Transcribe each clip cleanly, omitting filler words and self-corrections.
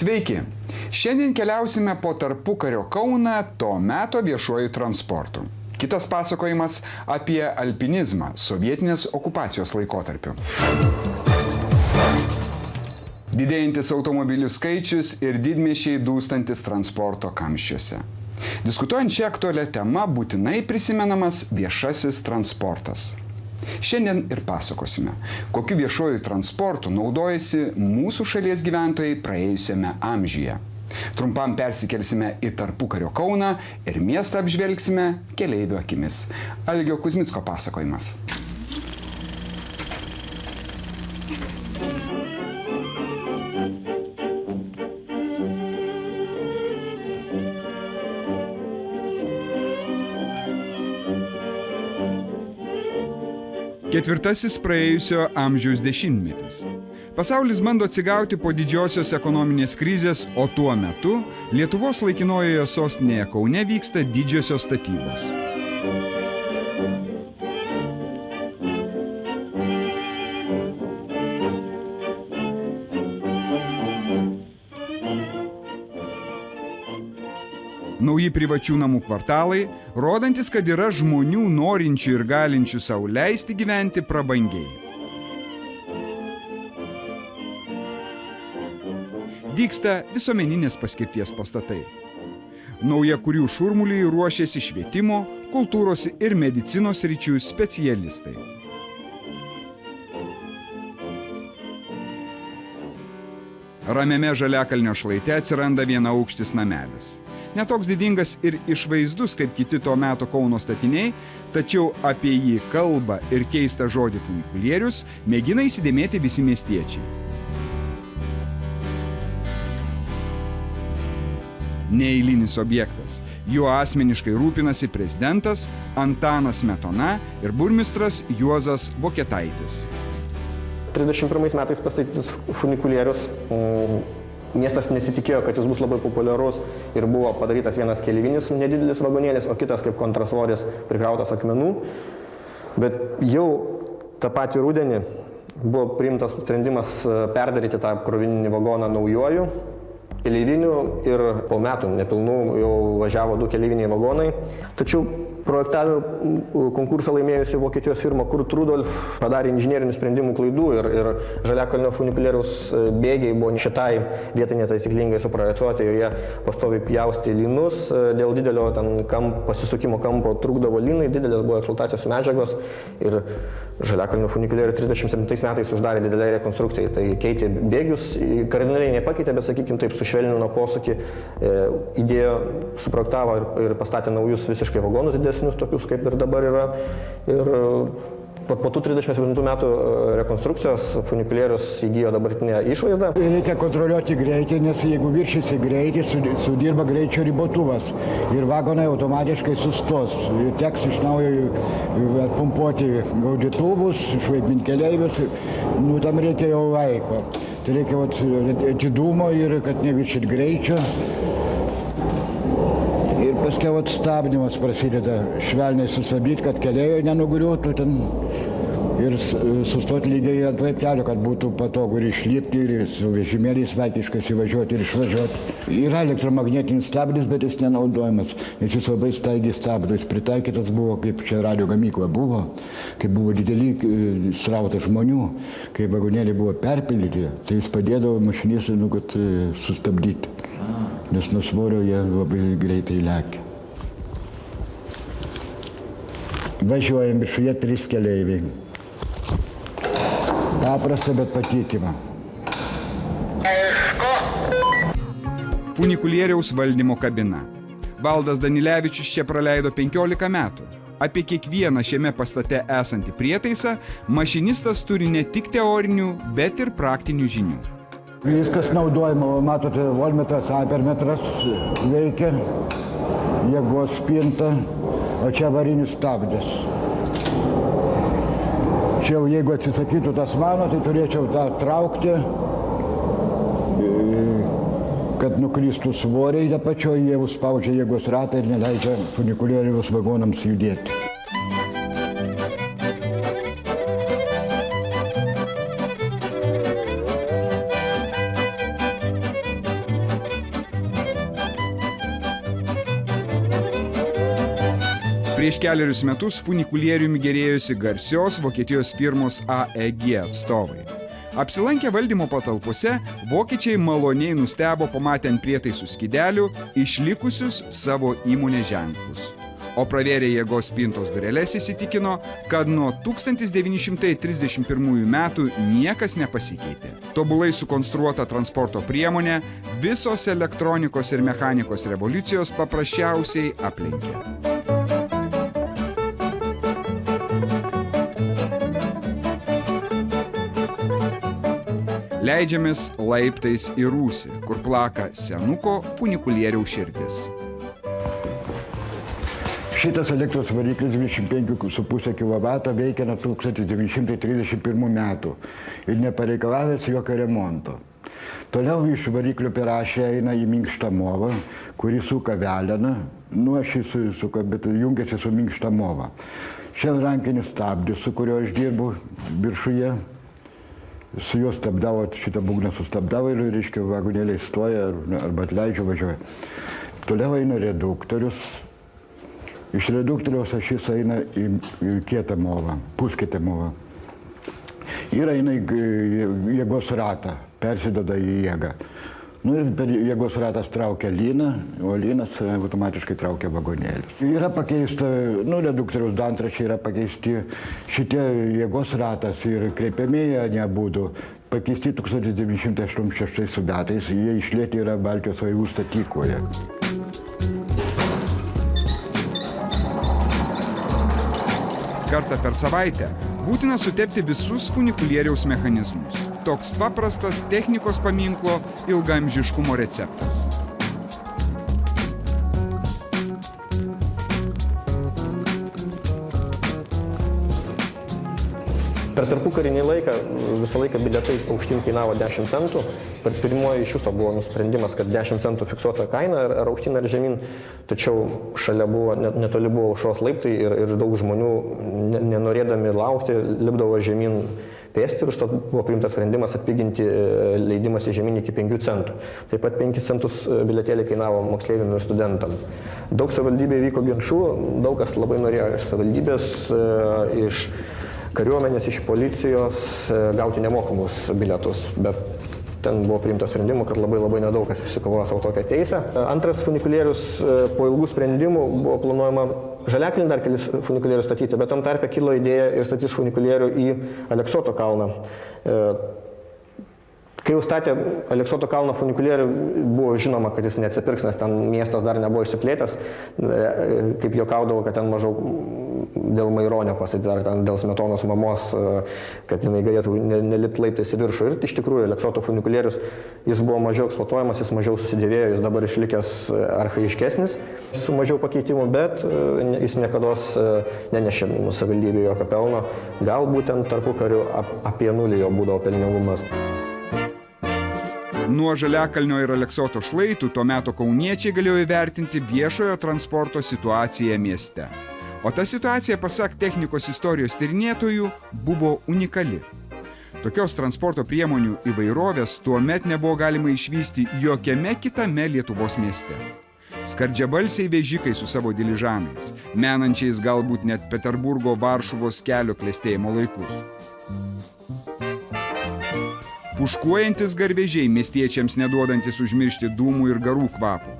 Sveiki! Šiandien keliausime po tarpukario Kauną to meto viešuoju transportu. Kitas pasakojimas apie alpinizmą sovietinės okupacijos laikotarpiu. Didėjantis automobilių skaičius ir didmiesčiai dūstantis transporto kamščiuose. Diskutuojant šią aktualią temą būtinai prisimenamas viešasis transportas. Šiandien ir pasakosime, kokiu viešuoju transportu naudojasi mūsų šalies gyventojai praėjusiame amžiuje. Trumpam persikelsime į tarpukario Kauną ir miestą apžvelgsime keleivio akimis. Algio Kuzmicko pasakojimas. Ketvirtasis praėjusio amžiaus dešimtmetis. Pasaulis bando atsigauti po didžiosios ekonominės krizės, o tuo metu Lietuvos laikinojoje sostinėje Kaune vyksta didžiosios statybos. Nauji privačių namų kvartalai, rodantis, kad yra žmonių norinčių ir galinčių sau leisti gyventi prabangiai. Dygsta visuomeninės paskirties pastatai. Naujakurių šurmuliui ruošiasi švietimo, kultūros ir medicinos sričių specialistai. Ramiame Žaliakalnio šlaite atsiranda vienaaukštis namelis. Netoks didingas ir išvaizdus kaip kiti to meto Kauno statiniai, tačiau apie jį kalba ir keistą žodį funikulierius mėgina įsidėmėti visi miestiečiai. Neeilinis objektas. Juo asmeniškai rūpinasi prezidentas Antanas Smetona ir burmistras Juozas Vokietaitis. 31 metais pastatytas funikulierius. Miestas nesitikėjo, kad jis bus labai populiarus ir buvo padarytas vienas keleivinis nedidelis vagonėlis, o kitas kaip kontrasvoris prikrautas akmenų. Bet jau tą patį rudenį buvo priimtas sprendimas perdaryti tą krovininį vagoną naujuoju keleiviniu ir po metų nepilnų jau važiavo 2 keleiviniai vagonai. Tačiau projektavimo konkursą laimėjusi Vokietijos firma Kurt Rudolf padarė inžinerinių sprendimų klaidų ir Žaliakalnio funikulieriaus bėgiai buvo šitai vietai netaisyklingai suprojektuoti ir jie pastoviai pjaustė lynus. Dėl didelio pasisukimo kampo trukdavo lynai, didelės buvo eksploatacijos medžiagos ir Žaliakalnio funikulierių 37 metais uždarė didelę rekonstrukciją. Tai keitė bėgius, kardinaliai nepakeitė, bet sakykime taip sušvelnino posūkį, įdėjo, suprojektavo ir pastatė naujus visiškai vagonus didesnius, tokius kaip ir dabar yra. Ir po tų 37 metų rekonstrukcijos funikulierius įgijo dabartinę išvaizdą. Reikia kontroliuoti greitį, nes jeigu viršysi greitį, sudirba greičio ribotuvas ir vagonai automatiškai sustos. Teks iš naujo atpumpuoti gaudytuvus, išvaipinti keleivius, tam reikia jau laiko. Tai reikia atidumo ir kad neviršyt greičio. Ir paskui stabdymas prasideda, švelniai sustabdyti, kad keleivio nenugriūtų ten ir sustoti lygiai ant laiptelio, kad būtų patogu ir išlipti, ir su vežimėliais vaikiškas įvažiuoti ir išvažiuoti. Yra elektromagnetinis stabdis, bet jis nenaudojamas, nes jis labai staigiai stabdo. Jis pritaikytas buvo, kaip čia radio gamykla buvo, kai buvo dideli srautas žmonių, kai vagonėliai buvo perpildyti, tai jis padėdavo mašinistui, kad sustabdyti. Nes nuo svorio jie labai greitai lekia. Važiuojam viršuje 3 keleiviai. Paprasta, bet patikima. Funikulieriaus valdymo kabina. Valdas Danilevičius čia praleido 15 metų. Apie kiekvieną šiame pastate esantį prietaisą mašinistas turi ne tik teorinių, bet ir praktinių žinių. Viskas naudojama, matote, volmetras, ampermetras veikia, jėgos spinta, o čia varinis stabdis. Čia jau jeigu atsisakytų tas mano, tai turėčiau tą traukti, kad nukristų svoriai apačioje, jie spaudžia jėgos ratą ir neleidžia funikulieriaus vagonams judėti. Prieš kelerius metus funikulieriumi gėrėjosi garsios Vokietijos firmos AEG atstovai. Apsilankę valdymo patalpose, vokiečiai maloniai nustebo pamatę ant prietaisų skydelių išlikusius savo įmonės ženklus. O pravėrę jėgos spintos dureles įsitikino, kad nuo 1931 metų niekas nepasikeitė. Tobulai sukonstruota transporto priemonė visos elektronikos ir mechanikos revoliucijos paprasčiausiai aplenkė. Leidžiamės laiptais į rūsį, kur plaka senuko funikulieriaus širdis. Šitas elektros variklis 25,5 kW veikia nuo 1931 metų ir nepareikalavęs jokio remonto. Toliau iš variklio per ašį eina į minkštą movą, kuri suka veleną, šis suka, bet jungiasi su minkšta mova. Čia rankinis stabdis, su kuriuo aš dirbu viršuje. Su juo stabdavo, šitą būgną sustabdavo ir, reiškia, vagonėliai stoja arba atleidžia, važiuoja. Toliau eina reduktorius. Iš reduktoriaus ašis eina į kietą movą, puskietę movą. Ir eina į jėgos ratą, persidoda į jėgą. Ir per jėgos ratas traukia lyną, o lynas automatiškai traukia vagonėlius. Yra pakeista, reduktoriaus dantračiai yra pakeisti, šitie jėgos ratas ir kreipiamieji nebūtų pakeisti 1986 metais, jie išlieti yra Baltijos laivų statykloje. Kartą per savaitę būtina sutepti visus funikulieriaus mechanizmus. Toks paprastas technikos paminklo ilgaamžiškumo receptas. Per tarpukarinį laiką visą laiką bilietai aukštyn kainavo 10 centų. Per pirmoji iš viso buvo nusprendimas, kad 10 centų fiksuota kaina ar aukštyn ar žemyn. Tačiau šalia buvo, netoli buvo aušros laiptai ir daug žmonių nenorėdami laukti lipdavo žemyn pėsti ir už to buvo priimtas sprendimas atpiginti leidimas į žemyn iki 5 centų. Taip pat 5 centus bilietėlį kainavo moksleiviam ir studentam. Daug savivaldybėje vyko ginčų, daug kas labai norėjo iš savivaldybės, iš kariuomenės, iš policijos gauti nemokamus bilietus, bet ten buvo priimtas sprendimų, kad labai nedaug kas išsikovojo savo tokią teisę. Antras funikulierius po ilgų sprendimų buvo planuojama Žaliakalny dar kelis funikulierius statyti, bet tam tarpe kilo idėja ir statys funikulierių į Aleksoto kalną. Kai jau statė Aleksoto kalno funikulierių, buvo žinoma, kad jis neatsipirks, nes ten miestas dar nebuvo išsiplėtęs, kaip juokaudavo, kad ten maždaug dėl Maironio pastatyti, ar ten dėl Smetonos mamos, kad jinai galėtų nelipti laiptais į viršų. Ir iš tikrųjų Aleksoto funikulierius, jis buvo mažiau eksploatuojamas, jis mažiau susidėvėjo, jis dabar išlikęs archaiškesnis, su mažiau pakeitimų, bet jis niekados nenešė savivaldybėje jokio pelno. Gal būtent tarpukariu apie nulį jo būdavo pelningumas. Nuo Žaliakalnio ir Aleksoto šlaitų tuo metu kauniečiai galėjo įvertinti viešojo transporto situaciją mieste. O ta situacija, pasak technikos istorijos tyrinėtojų, buvo unikali. Tokios transporto priemonių įvairovės tuomet nebuvo galima išvysti jokiame kitame Lietuvos mieste. Skardžiabalsiai vežikai su savo diližanais, menančiais galbūt net Peterburgo Varšuvos kelio klestėjimo laikus. Puškuojantis garvežiai miestiečiams neduodantis užmiršti dūmų ir garų kvapų.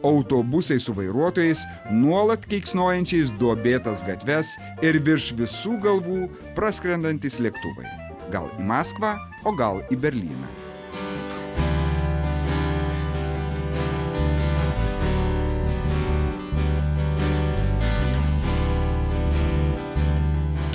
Autobusai su vairuotojais, nuolat keiksnojančiais duobėtas gatves ir virš visų galvų praskrendantis lėktuvai. Gal į Maskvą, o gal į Berlyną.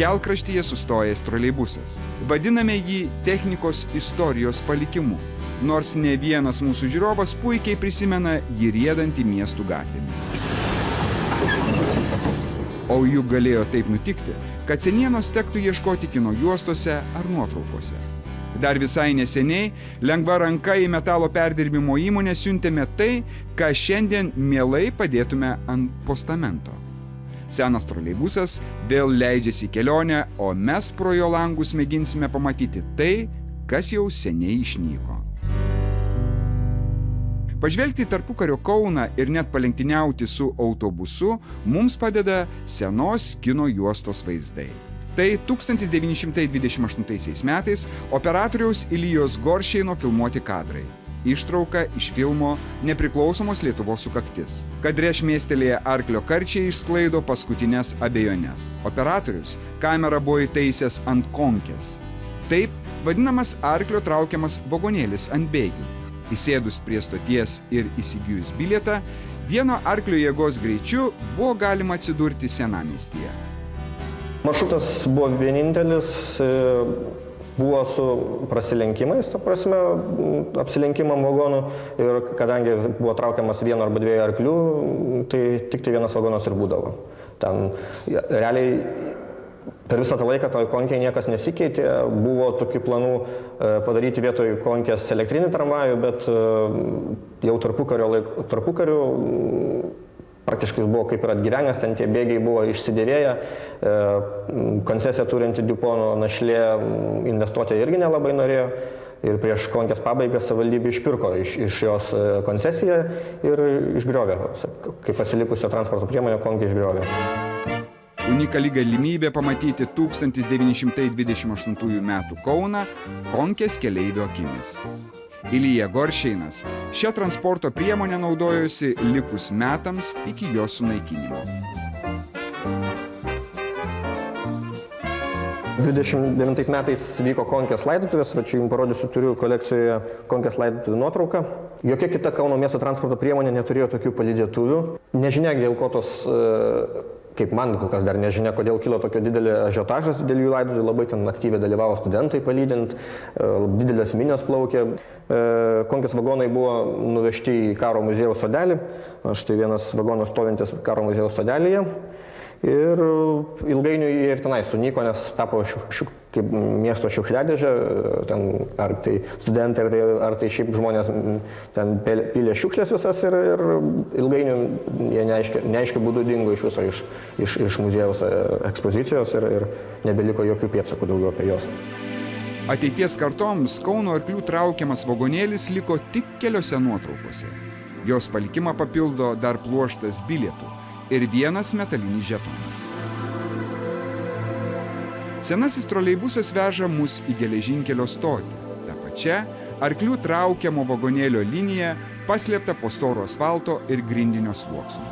Kelkraštyje sustojęs troleibusas. Vadiname jį technikos istorijos palikimu, nors ne vienas mūsų žiūrovas puikiai prisimena jį riedantį miestų gatvėmis. O juk galėjo taip nutikti, kad senienos tektų ieškoti kino juostose ar nuotraukose. Dar visai neseniai lengva ranka į metalo perdirbimo įmonę siuntėme tai, ką šiandien mielai padėtume ant postamento. Senas troleibusas vėl leidžiasi į kelionę, o mes pro jo langus mėginsime pamatyti tai, kas jau seniai išnyko. Pažvelgti į tarpukario Kauną ir net palenktyniauti su autobusu mums padeda senos kino juostos vaizdai. Tai 1928 metais operatoriaus Ilijos Goršeino filmuoti kadrai. Ištrauka iš filmo Nepriklausomos Lietuvos sukaktis. Kadre šmėstelėję arklio karčiai išsklaido paskutinės abejonės. Operatorius kamerą buvo įtaisęs ant konkės. Taip vadinamas arklio traukiamas vagonėlis ant bėgių. Įsėdus prie stoties ir įsigijus bilietą, vieno arklio jėgos greičiu buvo galima atsidurti senamiestyje. Maršrutas buvo vienintelis, buvo su prasilenkimais, ta prasme, apsilenkimam vagonų, ir kadangi buvo traukiamas vieno arba dviejų arklių, tai tik tai vienas vagonas ir būdavo. Ten realiai per visą tą laiką toj konkėje niekas nesikeitė, buvo tokių planų padaryti vietoj konkės elektrinį tramvajų, bet jau tarpukariu praktiškai buvo kaip ir atgyvenęs, ten tie bėgiai buvo išsidėvėję, koncesiją turinti Diupono našlė investuoti irgi nelabai norėjo. Ir prieš konkės pabaigą savivaldybė išpirko iš jos koncesiją ir išgriovė, kaip atsilikusio transporto priemonė konkė išgriovė. Unikali galimybė pamatyti 1928 metų Kauną konkės keleivio akimis. Ilija Goršeinas šią transporto priemonę naudojosi likus metams iki jos sunaikinimo. 29 metais vyko konkės laidotuvės, va čia jums parodysiu, turiu kolekcijoje konkės laidotuvių nuotrauką. Jokia kita Kauno miesto transporto priemonė neturėjo tokių palydėtuvių. Nežinia, dėl ko tos, kaip man kol kas dar nežinia, kodėl kilo tokio didelį ažiotažas dėl jų laidotuvių, labai ten aktyviai dalyvavo studentai palydint, didelės minios plaukė. Konkės vagonai buvo nuvežti į Karo muziejaus sodelį, štai vienas vagonas stovintis Karo muziejaus sodelyje. Ir ilgainiui jie ir tenai sunyko, nes tapo kaip miesto šiukšliadėžė, ten ar tai studentai, ar tai šiaip žmonės ten pylė šiukšlės visas ir ilgainiui jie neaiškiai būdų dingo iš viso iš muziejaus ekspozicijos ir nebeliko jokių pėdsakų daugiau apie juos. Ateities kartoms Kauno arklių traukiamas vagonėlis liko tik keliose nuotraukose. Jos palikimą papildo dar pluoštas bilietų ir vienas metalinis žetonas. Senasis troleibusas veža mus į geležinkelio stotį. Ta pačia arklių traukiamo vagonėlio linija paslėpta po storo asfalto ir grindinio sluoksniu.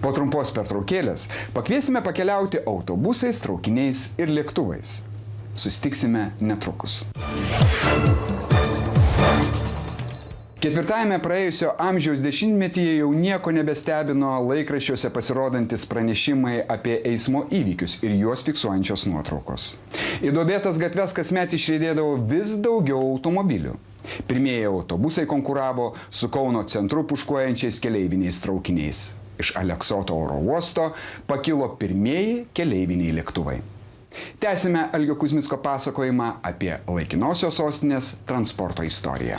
Po trumpos pertraukėlės pakviesime pakeliauti autobusais, traukiniais ir lėktuvais. Susitiksime netrukus. Ketvirtajame praėjusio amžiaus dešimtmetyje jau nieko nebestebino laikraščiuose pasirodantis pranešimai apie eismo įvykius ir juos fiksuojančios nuotraukos. Į duobėtas gatves kasmet išriedėdavo vis daugiau automobilių. Pirmieji autobusai konkuravo su Kauno centru puškuojančiais keleiviniais traukiniais. Iš Aleksoto oro uosto pakilo pirmieji keleiviniai lėktuvai. Tęsime Algio Kuzmicko pasakojimą apie laikinosios sostinės transporto istoriją.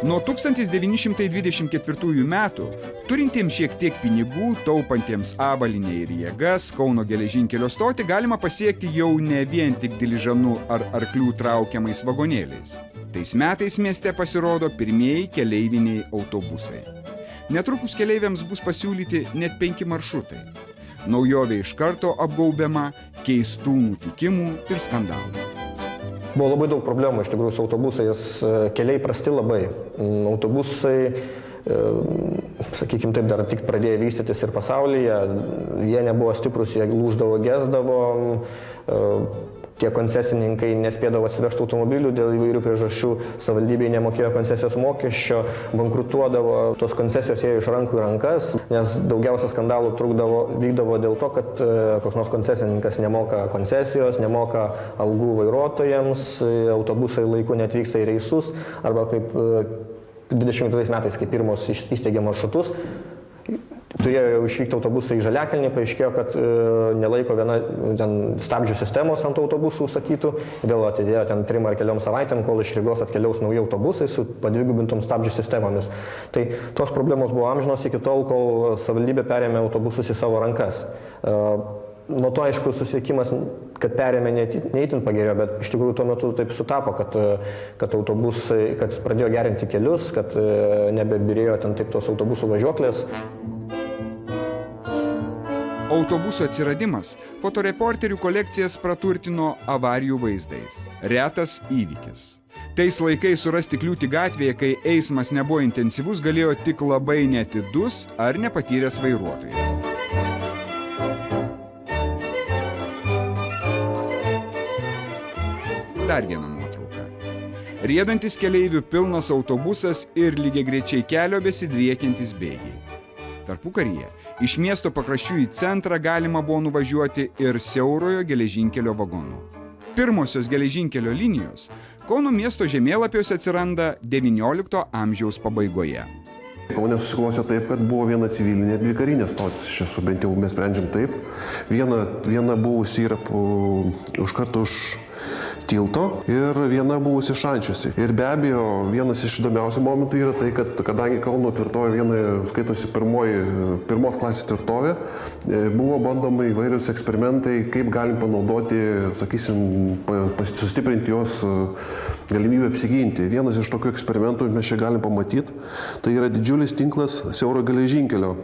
Nuo 1924 metų, turintiems šiek tiek pinigų, taupantiems avalynę ir jėgas, Kauno geležinkelio stotį galima pasiekti jau ne vien tik diližanų ar arklių traukiamais vagonėliais. Tais metais mieste pasirodo pirmieji keleiviniai autobusai. Netrukus keleiviams bus pasiūlyti net 5 maršrutai. Naujovė iš karto apgaubiama keistų nutikimų ir skandalų. Buvo labai daug problemų iš tikrųjų su autobusais, keliai prasti labai. Autobusai, sakykime taip, dar tik pradėjo vystytis ir pasaulyje, jie nebuvo stiprus, jie lūždavo, gesdavo, tie koncesininkai nespėdavo atsivežti automobilių dėl įvairių priežasčių, savivaldybei nemokėjo koncesijos mokesčio, bankrutuodavo, tos koncesijos ėjo iš rankų į rankas, nes daugiausia skandalų vykdavo dėl to, kad koks nors koncesininkas nemoka koncesijos, nemoka algų vairuotojams, autobusai laiku neatvyksta į reisus, arba kaip 22 metais, kai pirmos įsteigė maršrutus, turėjo jau išvykti autobusai į Žaliakalnį, paaiškėjo, kad nelaiko viena stabdžių sistemos ant autobusų užsakytų, vėl atidėjo ten 3 ar keliom savaitėm, kol iš Rygos atkeliaus nauji autobusai su padvigubintom stabdžių sistemomis. Tai tos problemos buvo amžinos iki tol, kol savivaldybė perėmė autobusus į savo rankas. Nuo to, aišku, susiekimas, kad perėmė neįtin pagerėjo, bet iš tikrųjų tuo metu taip sutapo, kad autobusai, kad pradėjo gerinti kelius, kad nebebirėjo ten taip tos autobusų važiuoklės. Autobusų atsiradimas fotoreporterių kolekcijas praturtino avarijų vaizdais. Retas įvykis. Tais laikais surasti kliūtį gatvėje, kai eismas nebuvo intensyvus, galėjo tik labai neatidus ar nepatyręs vairuotojas. Dar viena nuotrauka. Riedantis keleivių pilnas autobusas ir lygiagrečiai kelio besidriekiantis bėgiai. Tarpukaryje iš miesto pakraščių į centrą galima buvo nuvažiuoti ir siaurojo geležinkelio vagonu. Pirmosios geležinkelio linijos Kauno miesto žemėlapiuose atsiranda XIX amžiaus pabaigoje. Kaune susiklostė taip, kad buvo viena civilinė ir dvi karinės stotis. Iš tiesų, bent jau mes sprendžiam taip. Viena buvusi yra už kartą už tilto ir viena buvusi šančiuose. Ir be abejo, vienas iš įdomiausių momentų yra tai, kad kadangi Kauno tvirtovė viena skaitosi pirmos klasės tvirtovė, buvo bandoma įvairius eksperimentai, kaip galim panaudoti, sakysim, sustiprinti jos galimybę apsiginti. Vienas iš tokių eksperimentų mes čia galim pamatyti, tai yra didžiulis tinklas siauro geležinkelio,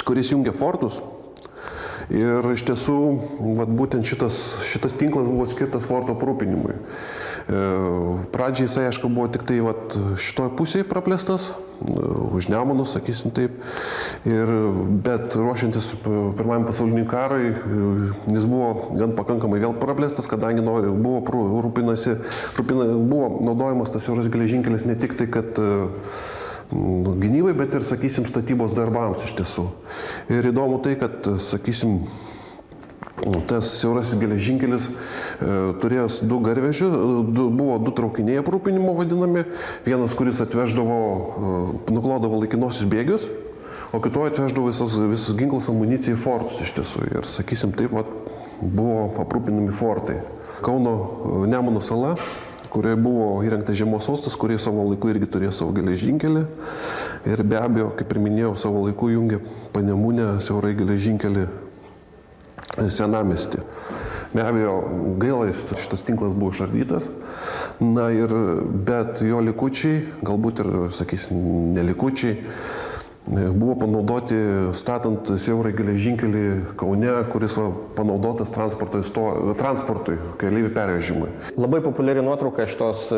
kuris jungia fortus. Ir iš tiesų, būtent šitas tinklas buvo skirtas forto aprūpinimui. Pradžiai jisai, aišku, buvo tik tai šitoje pusėje praplėstas, už Nemuno, sakysim taip. Bet ruošiantis Pirmajam pasauliniam karui, jis buvo gan pakankamai vėl praplėstas, kadangi buvo naudojamas tas siauras geležinkelis ne tik tai, kad gynybai, bet ir, sakysim, statybos darbams iš tiesų. Ir įdomu tai, kad, sakysim, tas siaurasis geležinkelis turėjo du garvežius, buvo du traukiniai aprūpinimo vadinami. Vienas, kuris nuklodavo laikinosius bėgius, o kitoje atveždavo visus ginklus, amuniciją į fortus iš tiesų. Ir, sakysim, taip buvo aprūpinami fortai. Kauno Nemuno sala, kurioje buvo įrengtas žiemos sostas, kurie savo laiku irgi turėjo savo geležinkelį. Ir be abejo, kaip ir minėjau, savo laiku jungė Panemunę siaurai geležinkelį senamiestį. Be abejo, gaila, šitas tinklas buvo išardytas. Bet jo likučiai, galbūt ir, sakysim, nelikučiai, buvo panaudoti statant siaurai geležinkelį Kaune, kuris panaudotas transportui, keleivių pervežimui. Labai populiari nuotrauka šitos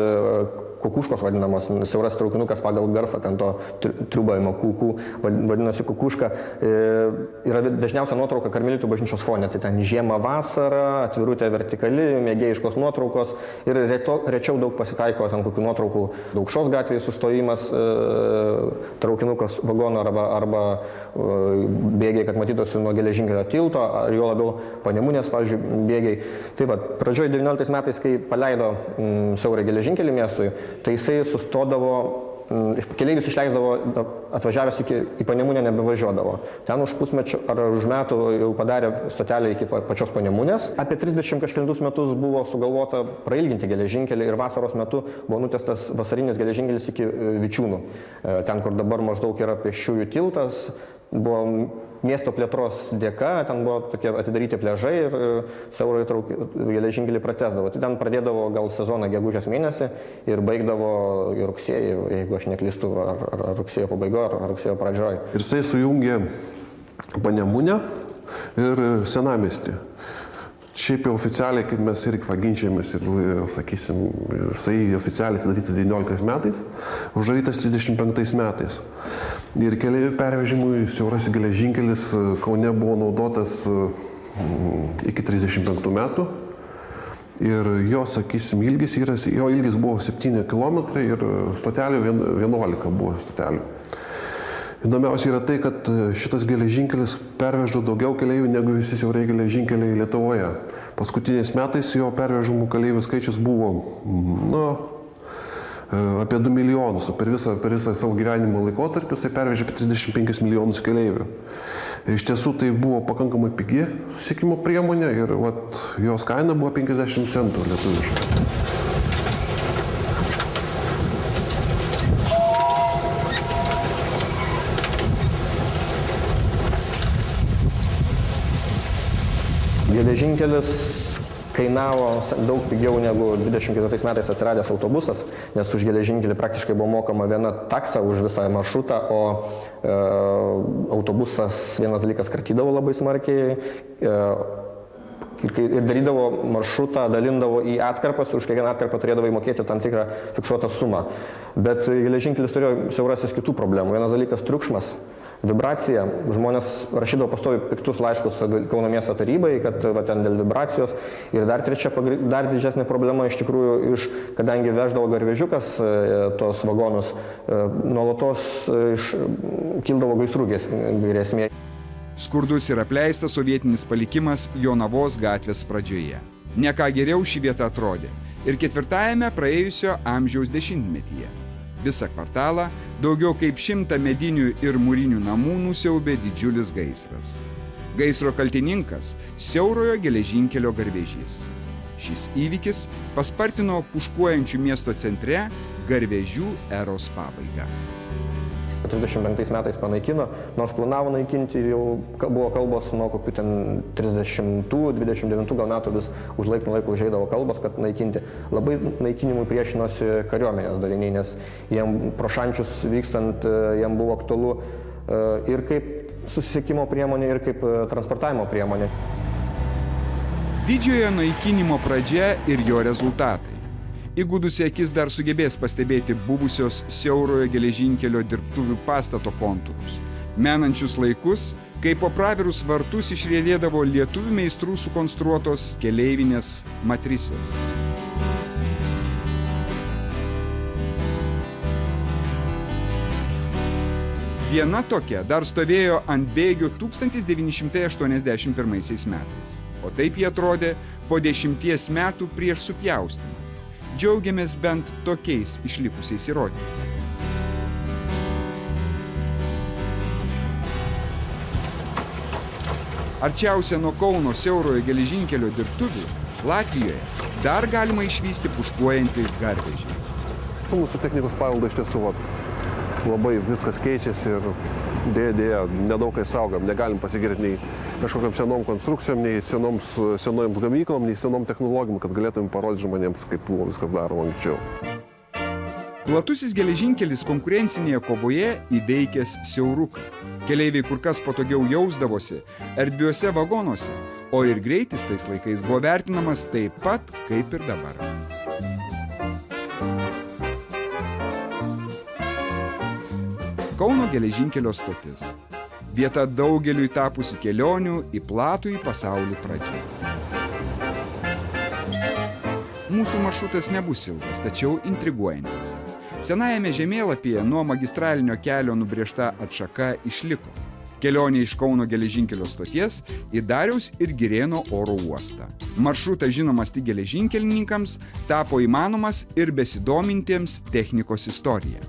kukuškos vadinamos, siauras traukinukas pagal garsą, ten to triūbavimo kukų, vadinasi kukuška. Yra dažniausia nuotrauka Karmelitų bažnyčios fone, tai ten žiema, vasara, atvirutė vertikali, mėgėjiškos nuotraukos ir rečiau daug pasitaiko ten kokių nuotraukų. Daukšos gatvėje sustojimas, traukinukas vagono arba bėgiai, kad matytųsi nuo geležinkelio tilto, ar jo labiau Panemunės, pavyzdžiui, bėgiai. Tai pradžioje 19 metais, kai paleido siaurą geležinkelį miestui, tai jisai sustodavo, keleivis išleisdavo, atvažiavęs į Panemunę nebevažiuodavo. Ten už pusmečio ar už metų jau padarė stotelę iki pačios Panemunės. Apie 30 kažkelintus metus buvo sugalvota prailginti geležinkelį ir vasaros metu buvo nutiestas vasarinis geležinkelis iki Vičiūnų. Ten, kur dabar maždaug yra pėsčiųjų tiltas, buvo miesto plėtros dėka, ten buvo tokie atidaryti pliažai ir siaurai geležinkelį pratęsdavo. Tai ten pradėdavo gal sezoną gegužės mėnesį ir baigdavo į rugsėjį, jeigu aš neklystu, ar rugsėjo pabaigoje, ar rugsėjo pradžioje. Ir jisai sujungė Panemunę ir senamiestį. Šiaip jau oficialiai, kaip mes irgi ginčiamės ir, sakysim, jisai oficialiai atidarytas 19 metais, uždarytas 35 metais. Ir keleivių pervežimui siaurasis geležinkelis Kaune buvo naudotas iki 35 metų. Ir jo, sakysim, jo ilgis buvo 7 km ir stotelių 11 buvo stotelių. Įdomiausia yra tai, kad šitas geležinkelis perveždavo daugiau keleivių negu visi siaurai geležinkeliai Lietuvoje. Paskutiniais metais jo pervežamų keleivių skaičius buvo apie 2 milijonus, o per visą savo gyvenimo laikotarpį jisai pervežė apie 35 milijonus keleivių. Iš tiesų tai buvo pakankamai pigi susisiekimo priemonė ir jos kaina buvo 50 centų lietuviškai. Geležinkelis kainavo daug pigiau negu 24 metais atsiradęs autobusas, nes už geležinkelį praktiškai buvo mokama viena taksa už visą maršrutą, o autobusas vienas dalykas kartydavo labai smarkiai ir darydavo maršrutą, dalindavo į atkarpas, už kiekvieną atkarpą turėdavo įmokėti tam tikrą fiksuotą sumą. Bet geležinkelis turėjo siaurasis kitų problemų. Vienas dalykas - triukšmas. Vibracija. Žmonės rašydavo pastoviai piktus laiškus Kauno miesto tarybai, kad ten dėl vibracijos. Ir dar didesnė problema iš tikrųjų, kadangi veždavo garvežiukas tos vagonus, nuolatos kildavo gaisrų grėsmė. Skurdus ir apleistas sovietinis palikimas Jonavos gatvės pradžioje. Ne ką geriau ši vieta atrodė ir ketvirtajame praėjusio amžiaus dešimtmetyje. Visą kvartalą daugiau kaip 100 medinių ir mūrinių namų nusiaubė didžiulis gaisras. Gaisro kaltininkas – siaurojo geležinkelio garvežys. Šis įvykis paspartino puškuojančių miesto centre garvežių eros pabaigą. 35 metais panaikino, nors planavo naikinti, jau buvo kalbos nuo kokių ten 30-29 gal metų vis už laiko užeidavo kalbos, kad naikinti. Labai naikinimui priešinosi kariuomenės daliniai, nes jiem pro šančius vykstant, jiem buvo aktualu ir kaip susisiekimo priemonė, ir kaip transportavimo priemonė. Didžiojo naikinimo pradžia ir jo rezultatai. Įgudusi akis dar sugebės pastebėti buvusios siaurojo geležinkelio dirbtuvių pastato kontūrus. Menančius laikus, kai po pravirus vartus išriedėdavo lietuvių meistrų sukonstruotos keleivinės matrisės. Viena tokia dar stovėjo ant bėgių 1981 metais. O taip jie atrodė po 10 metų prieš supjaustymą. Džiaugiamės bent tokiais išlikusiais įrodymais. Arčiausia nuo Kauno siaurojo geležinkelio dirbtuvių, Latvijoje, dar galima išvysti puškuojantį garvežį. Su mūsų technikos paveldu iš tiesų labai viskas keičiasi ir dėja nedaug kai saugom. Negalim pasigirti nei kažkokiam senom konstrukcijom, nei senoms gamyklom, nei senom technologijom, kad galėtume parodyti žmonėms, kaip buvo viskas daroma anksčiau. Platusis geležinkelis konkurencinėje kovoje įveikęs siauruką. Keleiviai kur kas patogiau jausdavosi erdviuose vagonuose, o ir greitis tais laikais buvo vertinamas taip pat kaip ir dabar. Kauno geležinkelio stotis. Vieta daugeliui tapusi kelionių į platųjį pasaulį pradžia. Mūsų maršrutas nebus ilgas, tačiau intriguojantis. Senajame žemėlapyje nuo magistralinio kelio nubrėžta atšaka išliko. Kelionė iš Kauno geležinkelio stoties į Dariaus ir Girėno oro uostą. Maršrutas žinomas tik geležinkelininkams tapo įmanomas ir besidomintiems technikos istorija.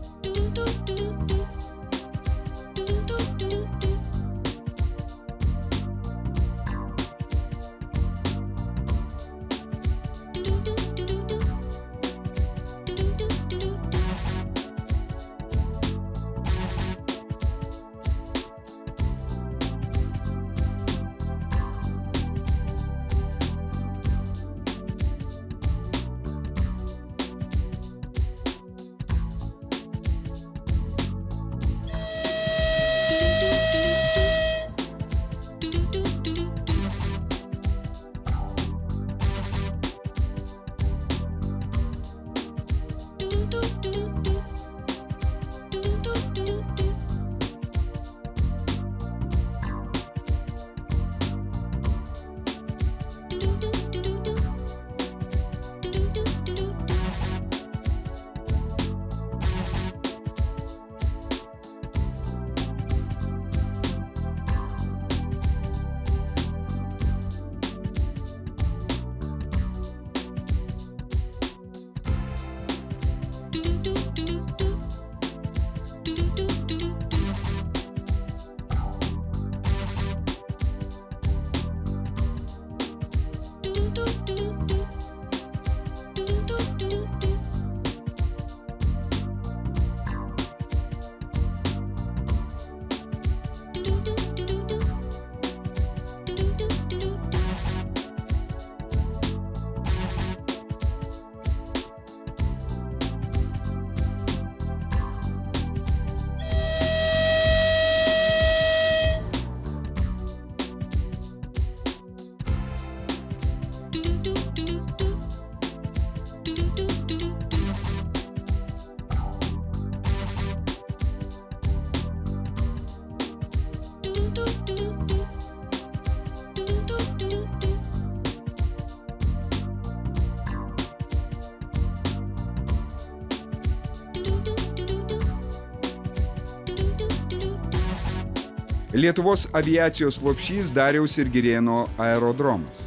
Lietuvos aviacijos lopšys Dariaus ir Girėno aerodromas.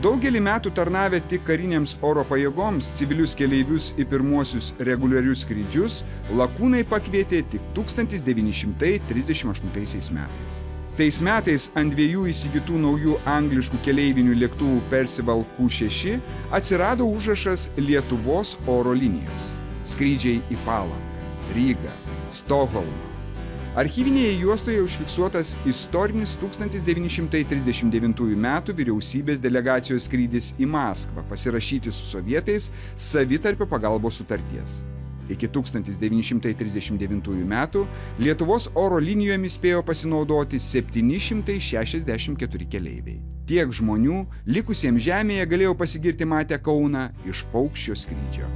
Daugelį metų tarnavę tik karinėms oro pajėgoms civilius keleivius į pirmuosius reguliarius skrydžius lakūnai pakvietė tik 1938 metais. Tais metais ant 2 įsigytų naujų angliškų keleivinių lėktuvų Percival Q6 atsirado užrašas Lietuvos oro linijos. Skrydžiai į Palangą, Rygą, Stokholmą. Archyvinėje juostoje užfiksuotas istorinis 1939 m. vyriausybės delegacijos skrydis į Maskvą pasirašyti su sovietais savitarpio pagalbos sutarties. Iki 1939 m. Lietuvos oro linijomis spėjo pasinaudoti 764 keleiviai. Tiek žmonių likusiems žemėje galėjo pasigirti matę Kauną iš paukščio skrydžio.